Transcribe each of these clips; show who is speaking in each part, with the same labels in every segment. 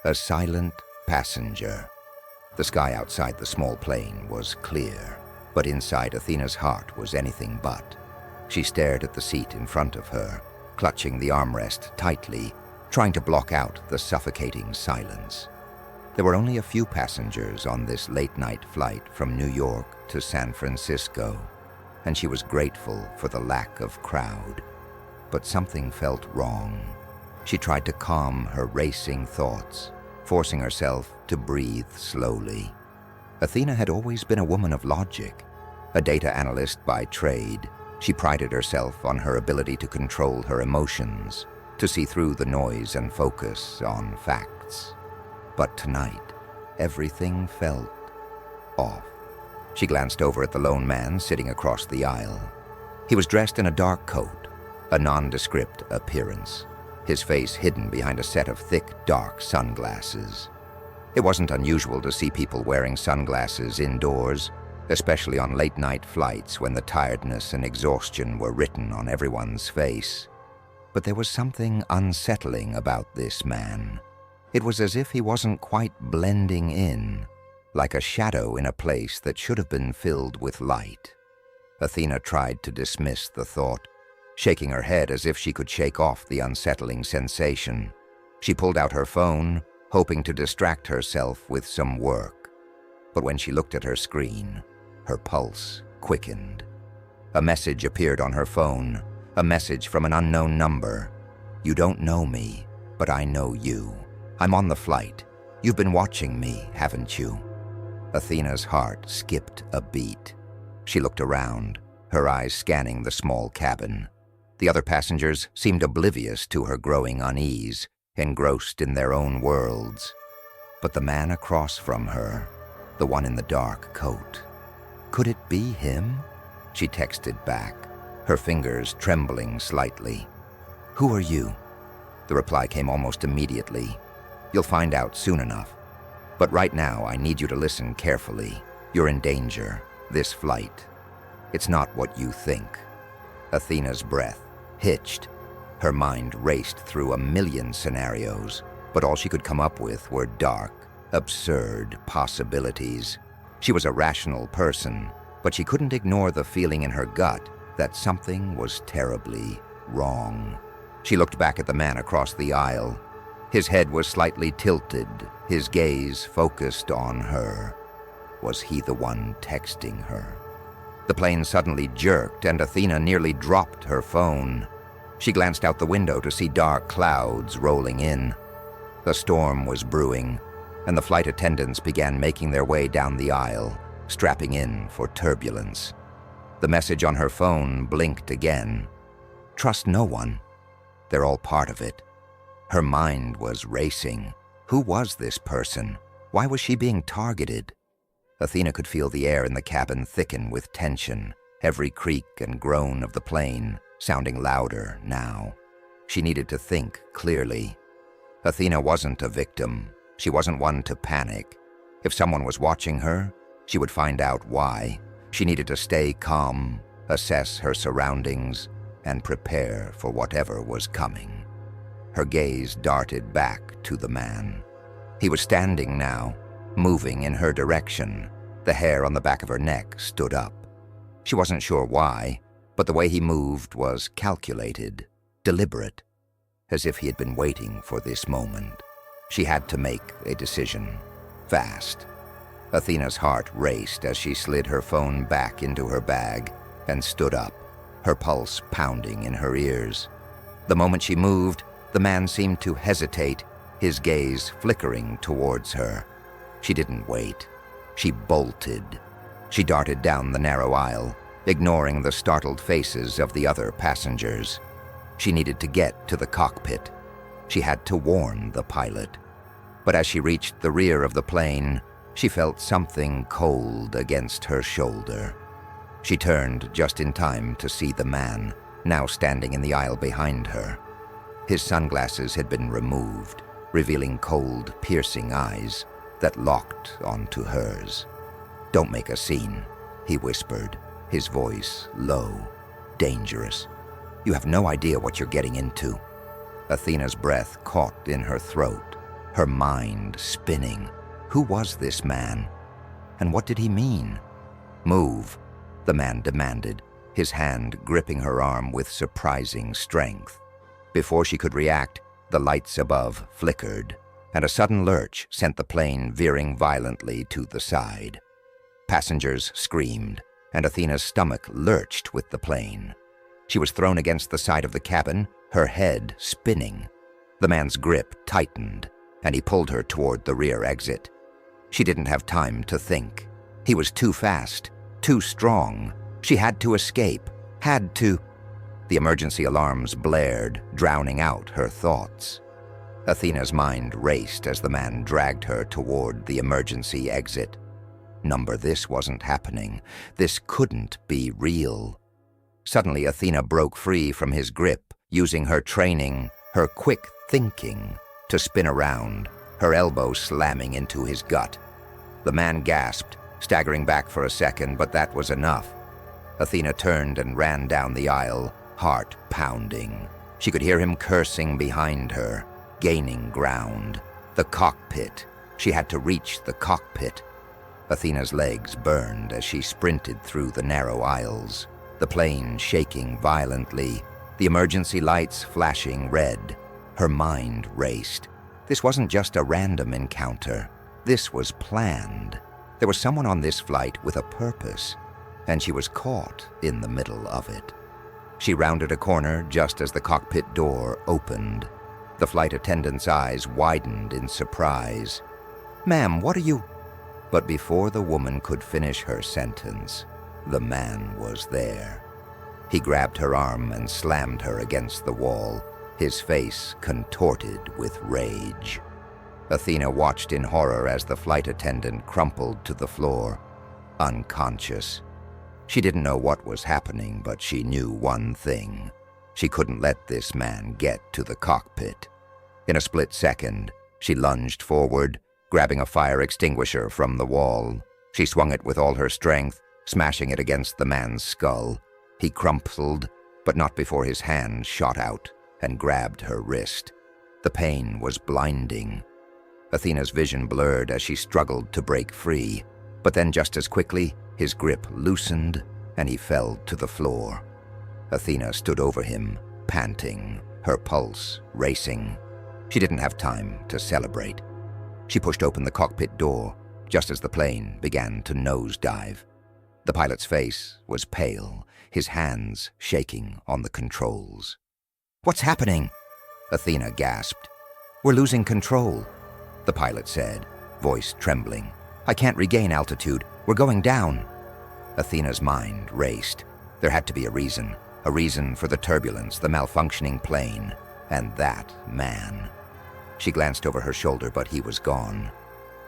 Speaker 1: A silent passenger. The sky outside the small plane was clear, but inside Athena's heart was anything but. She stared at the seat in front of her, clutching the armrest tightly, trying to block out the suffocating silence. There were only a few passengers on this late-night flight from New York to San Francisco, and she was grateful for the lack of crowd. But something felt wrong. She tried to calm her racing thoughts, forcing herself to breathe slowly. Athena had always been a woman of logic. A data analyst by trade, she prided herself on her ability to control her emotions, to see through the noise and focus on facts. But tonight, everything felt off. She glanced over at the lone man sitting across the aisle. He was dressed in a dark coat, a nondescript appearance, his face hidden behind a set of thick, dark sunglasses. It wasn't unusual to see people wearing sunglasses indoors, especially on late-night flights when the tiredness and exhaustion were written on everyone's face. But there was something unsettling about this man. It was as if he wasn't quite blending in, like a shadow in a place that should have been filled with light. Athena tried to dismiss the thought, shaking her head as if she could shake off the unsettling sensation. She pulled out her phone, hoping to distract herself with some work. But when she looked at her screen, her pulse quickened. A message appeared on her phone, a message from an unknown number. "You don't know me, but I know you. I'm on the flight. You've been watching me, haven't you?" Athena's heart skipped a beat. She looked around, her eyes scanning the small cabin. The other passengers seemed oblivious to her growing unease, engrossed in their own worlds. But the man across from her, the one in the dark coat, could it be him? She texted back, her fingers trembling slightly. "Who are you?" The reply came almost immediately. "You'll find out soon enough. But right now, I need you to listen carefully. You're in danger. This flight. It's not what you think." Athena's breath hitched. Her mind raced through a million scenarios, but all she could come up with were dark, absurd possibilities. She was a rational person, but she couldn't ignore the feeling in her gut that something was terribly wrong. She looked back at the man across the aisle. His head was slightly tilted, his gaze focused on her. Was he the one texting her? The plane suddenly jerked, and Athena nearly dropped her phone. She glanced out the window to see dark clouds rolling in. A storm was brewing, and the flight attendants began making their way down the aisle, strapping in for turbulence. The message on her phone blinked again. "Trust no one. They're all part of it." Her mind was racing. Who was this person? Why was she being targeted? Athena could feel the air in the cabin thicken with tension, every creak and groan of the plane sounding louder now. She needed to think clearly. Athena wasn't a victim. She wasn't one to panic. If someone was watching her, she would find out why. She needed to stay calm, assess her surroundings, and prepare for whatever was coming. Her gaze darted back to the man. He was standing now, moving in her direction. The hair on the back of her neck stood up. She wasn't sure why, but the way he moved was calculated, deliberate, as if he had been waiting for this moment. She had to make a decision, fast. Athena's heart raced as she slid her phone back into her bag and stood up, her pulse pounding in her ears. The moment she moved, the man seemed to hesitate, his gaze flickering towards her. She didn't wait. She bolted. She darted down the narrow aisle, ignoring the startled faces of the other passengers. She needed to get to the cockpit. She had to warn the pilot. But as she reached the rear of the plane, she felt something cold against her shoulder. She turned just in time to see the man, now standing in the aisle behind her. His sunglasses had been removed, revealing cold, piercing eyes that locked onto hers. "Don't make a scene," he whispered, his voice low, dangerous. "You have no idea what you're getting into." Athena's breath caught in her throat. her mind spinning. Who was this man? And what did he mean? "Move," the man demanded, his hand gripping her arm with surprising strength. Before she could react, the lights above flickered, and a sudden lurch sent the plane veering violently to the side. Passengers screamed, and Athena's stomach lurched with the plane. She was thrown against the side of the cabin, her head spinning. The man's grip tightened, and he pulled her toward the rear exit. She didn't have time to think. He was too fast, too strong. She had to escape, had to... The emergency alarms blared, drowning out her thoughts. Athena's mind raced as the man dragged her toward the emergency exit. This wasn't happening. This couldn't be real. Suddenly, Athena broke free from his grip, using her training, her quick thinking, to spin around, her elbow slamming into his gut. The man gasped, staggering back for a second, but that was enough. Athena turned and ran down the aisle, heart pounding. She could hear him cursing behind her, gaining ground. The cockpit. She had to reach the cockpit. Athena's legs burned as she sprinted through the narrow aisles, the plane shaking violently, the emergency lights flashing red. Her mind raced. This wasn't just a random encounter. This was planned. There was someone on this flight with a purpose, and she was caught in the middle of it. She rounded a corner just as the cockpit door opened. The flight attendant's eyes widened in surprise. "Ma'am, what are you—" But before the woman could finish her sentence, the man was there. He grabbed her arm and slammed her against the wall, his face contorted with rage. Athena watched in horror as the flight attendant crumpled to the floor, unconscious. She didn't know what was happening, but she knew one thing. She couldn't let this man get to the cockpit. In a split second, she lunged forward, grabbing a fire extinguisher from the wall. She swung it with all her strength, smashing it against the man's skull. He crumpled, but not before his hand shot out and grabbed her wrist. The pain was blinding. Athena's vision blurred as she struggled to break free, but then just as quickly, his grip loosened and he fell to the floor. Athena stood over him, panting, her pulse racing. She didn't have time to celebrate. She pushed open the cockpit door just as the plane began to nosedive. The pilot's face was pale, his hands shaking on the controls. "What's happening?" Athena gasped. "We're losing control," the pilot said, voice trembling. "I can't regain altitude. We're going down." Athena's mind raced. There had to be a reason for the turbulence, the malfunctioning plane, and that man. She glanced over her shoulder, but he was gone.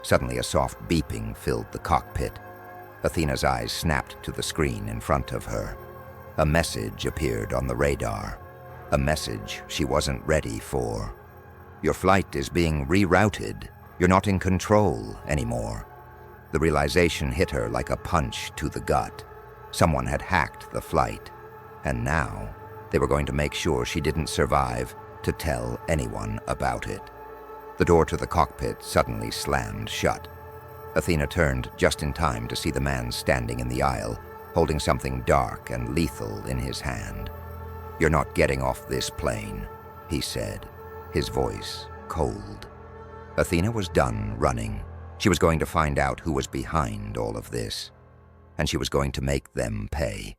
Speaker 1: Suddenly, a soft beeping filled the cockpit. Athena's eyes snapped to the screen in front of her. A message appeared on the radar. A message she wasn't ready for. "Your flight is being rerouted. You're not in control anymore." The realization hit her like a punch to the gut. Someone had hacked the flight, and now they were going to make sure she didn't survive to tell anyone about it. The door to the cockpit suddenly slammed shut. Athena turned just in time to see the man standing in the aisle, holding something dark and lethal in his hand. "You're not getting off this plane," he said, his voice cold. Athena was done running. She was going to find out who was behind all of this, and she was going to make them pay.